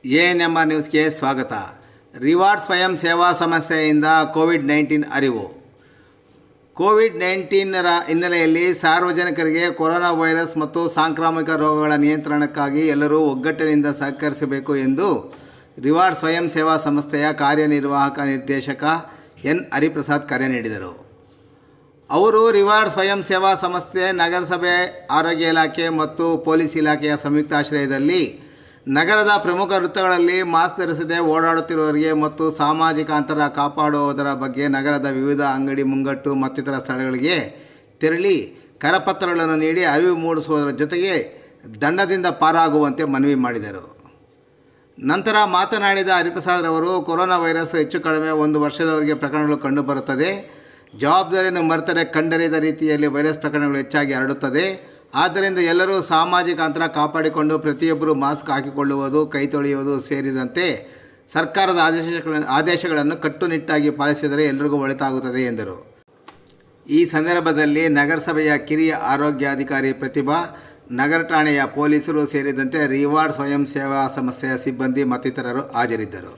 ANM ನ್ಯೂಸ್ಗೆ ಸ್ವಾಗತ. Reward ಸ್ವಯಂ ಸೇವಾ ಸಂಸ್ಥೆಯಿಂದ ಕೋವಿಡ್-19 ಅರಿವು. ಕೋವಿಡ್-19 ಹಿನ್ನೆಲೆಯಲ್ಲಿ ಸಾರ್ವಜನಿಕರಿಗೆ ಕೊರೋನಾ ವೈರಸ್ ಮತ್ತು ಸಾಂಕ್ರಾಮಿಕ ರೋಗಗಳ ನಿಯಂತ್ರಣಕ್ಕಾಗಿ ಎಲ್ಲರೂ ಒಗ್ಗಟ್ಟಿನಿಂದ ಸಹಕರಿಸಬೇಕು ಎಂದು ರಿವಾರ್ಡ್ ಸ್ವಯಂ ಸೇವಾ ಸಂಸ್ಥೆಯ ಕಾರ್ಯನಿರ್ವಾಹಕ ನಿರ್ದೇಶಕ ಎನ್ ಹರಿಪ್ರಸಾದ್ ಕರೆ ನೀಡಿದರು. ಅವರು ರಿವಾರ್ಡ್ ಸ್ವಯಂ ಸೇವಾ ಸಂಸ್ಥೆ, ನಗರಸಭೆ, ಆರೋಗ್ಯ ಇಲಾಖೆ ಮತ್ತು ಪೊಲೀಸ್ ಇಲಾಖೆಯ ಸಂಯುಕ್ತಾಶ್ರಯದಲ್ಲಿ ನಗರದ ಪ್ರಮುಖ ವೃತ್ತಗಳಲ್ಲಿ ಮಾಸ್ಕ್ ಧರಿಸದೆ ಓಡಾಡುತ್ತಿರುವವರಿಗೆ ಮತ್ತು ಸಾಮಾಜಿಕ ಅಂತರ ಕಾಪಾಡುವುದರ ಬಗ್ಗೆ ನಗರದ ವಿವಿಧ ಅಂಗಡಿ ಮುಂಗಟ್ಟು ಮತ್ತಿತರ ಸ್ಥಳಗಳಿಗೆ ತೆರಳಿ ಕರಪತ್ರಗಳನ್ನು ನೀಡಿ ಅರಿವು ಮೂಡಿಸುವುದರ ಜೊತೆಗೆ ದಂಡದಿಂದ ಪಾರಾಗುವಂತೆ ಮನವಿ ಮಾಡಿದರು. ನಂತರ ಮಾತನಾಡಿದ ಹರಿಪ್ರಸಾದ್ ಅವರು, ಕೊರೋನಾ ವೈರಸ್ ಹೆಚ್ಚು ಕಡಿಮೆ 1 ವರ್ಷದವರೆಗೆ ಪ್ರಕರಣಗಳು ಕಂಡುಬರುತ್ತದೆ. ಜವಾಬ್ದಾರಿಯನ್ನು ಮರೆತರೆ ಕಂಡರಿಯದ ರೀತಿಯಲ್ಲಿ ವೈರಸ್ ಪ್ರಕರಣಗಳು ಹೆಚ್ಚಾಗಿ ಹರಡುತ್ತದೆ. ಆದ್ದರಿಂದ ಎಲ್ಲರೂ ಸಾಮಾಜಿಕ ಅಂತರ ಕಾಪಾಡಿಕೊಂಡು ಪ್ರತಿಯೊಬ್ಬರೂ ಮಾಸ್ಕ್ ಹಾಕಿಕೊಳ್ಳುವುದು, ಕೈ ತೊಳೆಯುವುದು ಸೇರಿದಂತೆ ಸರ್ಕಾರದ ಆದೇಶಗಳನ್ನು ಕಟ್ಟುನಿಟ್ಟಾಗಿ ಪಾಲಿಸಿದರೆ ಎಲ್ಲರಿಗೂ ಒಳಿತಾಗುತ್ತದೆ ಎಂದರು. ಈ ಸಂದರ್ಭದಲ್ಲಿ ನಗರಸಭೆಯ ಕಿರಿಯ ಆರೋಗ್ಯಾಧಿಕಾರಿ ಪ್ರತಿಭಾ, ನಗರ ಠಾಣೆಯ ಪೊಲೀಸರು ಸೇರಿದಂತೆ ರಿವಾರ್ಡ್ ಸ್ವಯಂ ಸೇವಾ ಸಂಸ್ಥೆಯ ಸಿಬ್ಬಂದಿ ಮತ್ತಿತರರು ಹಾಜರಿದ್ದರು.